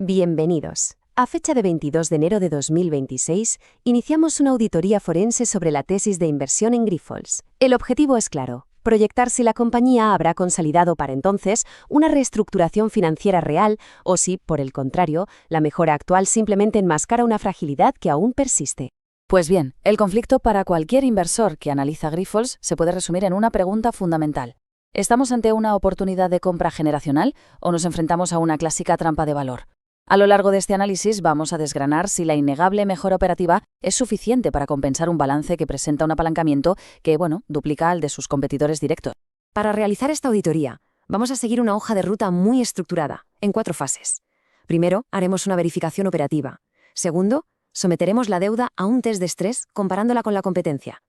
Bienvenidos. A fecha de 22 de enero de 2026, iniciamos una auditoría forense sobre la tesis de inversión en Grifols. El objetivo es claro: proyectar si la compañía habrá consolidado para entonces una reestructuración financiera real o si, por el contrario, la mejora actual simplemente enmascara una fragilidad que aún persiste. Pues bien, el conflicto para cualquier inversor que analiza Grifols se puede resumir en una pregunta fundamental. ¿Estamos ante una oportunidad de compra generacional o nos enfrentamos a una clásica trampa de valor? A lo largo de este análisis vamos a desgranar si la innegable mejora operativa es suficiente para compensar un balance que presenta un apalancamiento que, duplica al de sus competidores directos. Para realizar esta auditoría, vamos a seguir una hoja de ruta muy estructurada, en 4 fases. Primero, haremos una verificación operativa. Segundo, someteremos la deuda a un test de estrés comparándola con la competencia.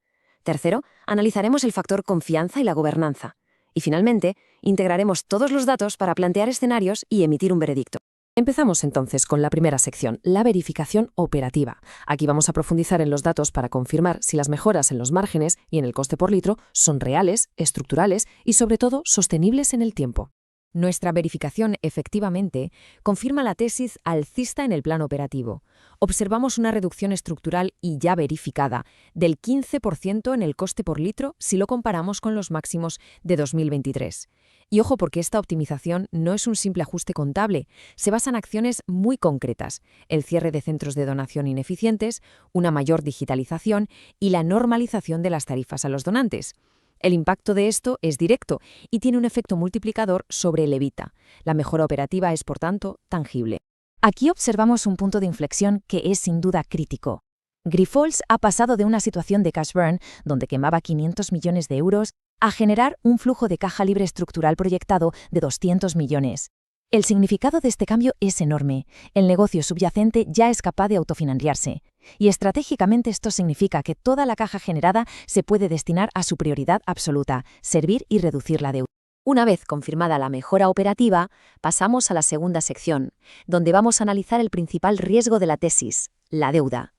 Tercero, analizaremos el factor confianza y la gobernanza. Y finalmente, integraremos todos los datos para plantear escenarios y emitir un veredicto. Empezamos entonces con la primera sección, la verificación operativa. Aquí vamos a profundizar en los datos para confirmar si las mejoras en los márgenes y en el coste por litro son reales, estructurales y sobre todo sostenibles en el tiempo. Nuestra verificación, efectivamente, confirma la tesis alcista en el plano operativo. Observamos una reducción estructural y ya verificada del 15% en el coste por litro si lo comparamos con los máximos de 2023. Y ojo, porque esta optimización no es un simple ajuste contable, se basa en acciones muy concretas: el cierre de centros de donación ineficientes, una mayor digitalización y la normalización de las tarifas a los donantes. El impacto de esto es directo y tiene un efecto multiplicador sobre el EBITDA. La mejora operativa es, por tanto, tangible. Aquí observamos un punto de inflexión que es sin duda crítico. Grifols ha pasado de una situación de cash burn, donde quemaba 500 millones de euros, a generar un flujo de caja libre estructural proyectado de 200 millones. El significado de este cambio es enorme. El negocio subyacente ya es capaz de autofinanciarse. Y estratégicamente esto significa que toda la caja generada se puede destinar a su prioridad absoluta: servir y reducir la deuda. Una vez confirmada la mejora operativa, pasamos a la segunda sección, donde vamos a analizar el principal riesgo de la tesis: la deuda.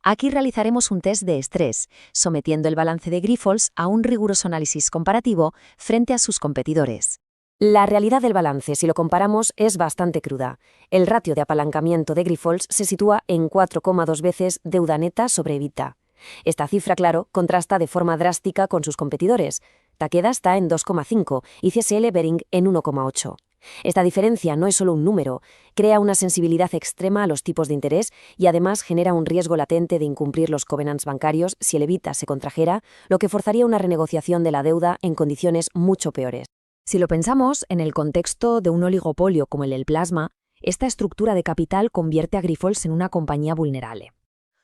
Aquí realizaremos un test de estrés, sometiendo el balance de Grifols a un riguroso análisis comparativo frente a sus competidores. La realidad del balance, si lo comparamos, es bastante cruda. El ratio de apalancamiento de Grifols se sitúa en 4,2 veces deuda neta sobre EBITDA. Esta cifra, claro, contrasta de forma drástica con sus competidores. Takeda está en 2,5 y CSL Behring en 1,8. Esta diferencia no es solo un número, crea una sensibilidad extrema a los tipos de interés y además genera un riesgo latente de incumplir los covenants bancarios si el EBITDA se contrajera, lo que forzaría una renegociación de la deuda en condiciones mucho peores. Si lo pensamos en el contexto de un oligopolio como el del plasma, esta estructura de capital convierte a Grifols en una compañía vulnerable.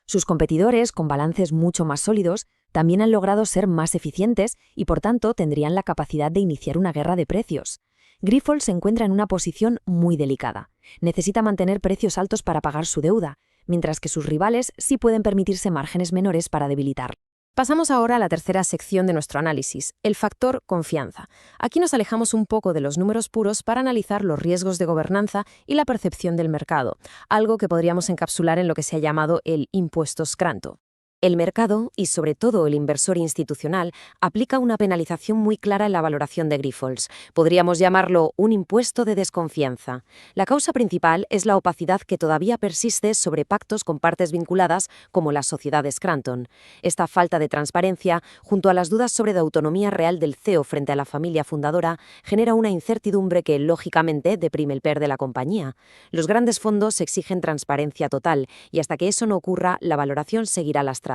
Sus competidores, con balances mucho más sólidos, también han logrado ser más eficientes y por tanto tendrían la capacidad de iniciar una guerra de precios. Grifols se encuentra en una posición muy delicada. Necesita mantener precios altos para pagar su deuda, mientras que sus rivales sí pueden permitirse márgenes menores para debilitarla. Pasamos ahora a la tercera sección de nuestro análisis, el factor confianza. Aquí nos alejamos un poco de los números puros para analizar los riesgos de gobernanza y la percepción del mercado, algo que podríamos encapsular en lo que se ha llamado el impuesto Scranto. El mercado, y sobre todo el inversor institucional, aplica una penalización muy clara en la valoración de Grifols. Podríamos llamarlo un impuesto de desconfianza. La causa principal es la opacidad que todavía persiste sobre pactos con partes vinculadas como la sociedad Scranton. Esta falta de transparencia, junto a las dudas sobre la autonomía real del CEO frente a la familia fundadora, genera una incertidumbre que, lógicamente, deprime el PER de la compañía. Los grandes fondos exigen transparencia total y hasta que eso no ocurra, la valoración seguirá lastrada.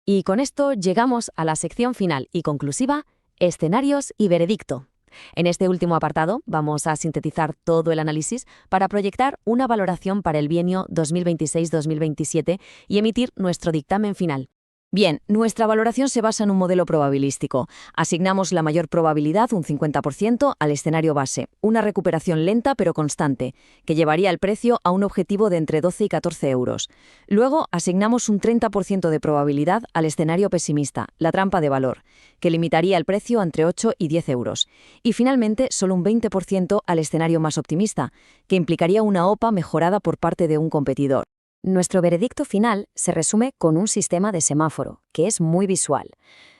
Y con esto llegamos a la sección final y conclusiva: escenarios y veredicto. En este último apartado vamos a sintetizar todo el análisis para proyectar una valoración para el bienio 2026-2027 y emitir nuestro dictamen final. Bien, nuestra valoración se basa en un modelo probabilístico. Asignamos la mayor probabilidad, un 50%, al escenario base, una recuperación lenta pero constante, que llevaría el precio a un objetivo de entre 12 y 14 euros. Luego, asignamos un 30% de probabilidad al escenario pesimista, la trampa de valor, que limitaría el precio entre 8 y 10 euros. Y finalmente, solo un 20% al escenario más optimista, que implicaría una OPA mejorada por parte de un competidor. Nuestro veredicto final se resume con un sistema de semáforo, que es muy visual.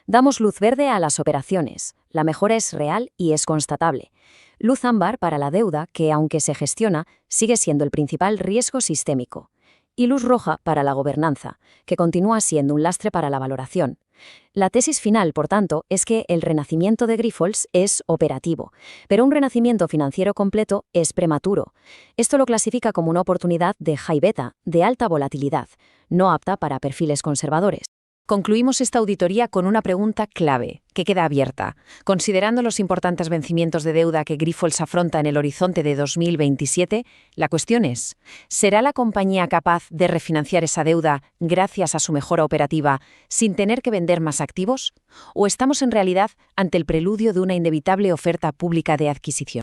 Damos luz verde a las operaciones, la mejora es real y es constatable. Luz ámbar para la deuda, que aunque se gestiona, sigue siendo el principal riesgo sistémico. Y luz roja para la gobernanza, que continúa siendo un lastre para la valoración. La tesis final, por tanto, es que el renacimiento de Grifols es operativo, pero un renacimiento financiero completo es prematuro. Esto lo clasifica como una oportunidad de high beta, de alta volatilidad, no apta para perfiles conservadores. Concluimos esta auditoría con una pregunta clave, que queda abierta. Considerando los importantes vencimientos de deuda que Grifols afronta en el horizonte de 2027, la cuestión es, ¿será la compañía capaz de refinanciar esa deuda gracias a su mejora operativa sin tener que vender más activos? ¿O estamos en realidad ante el preludio de una inevitable oferta pública de adquisición?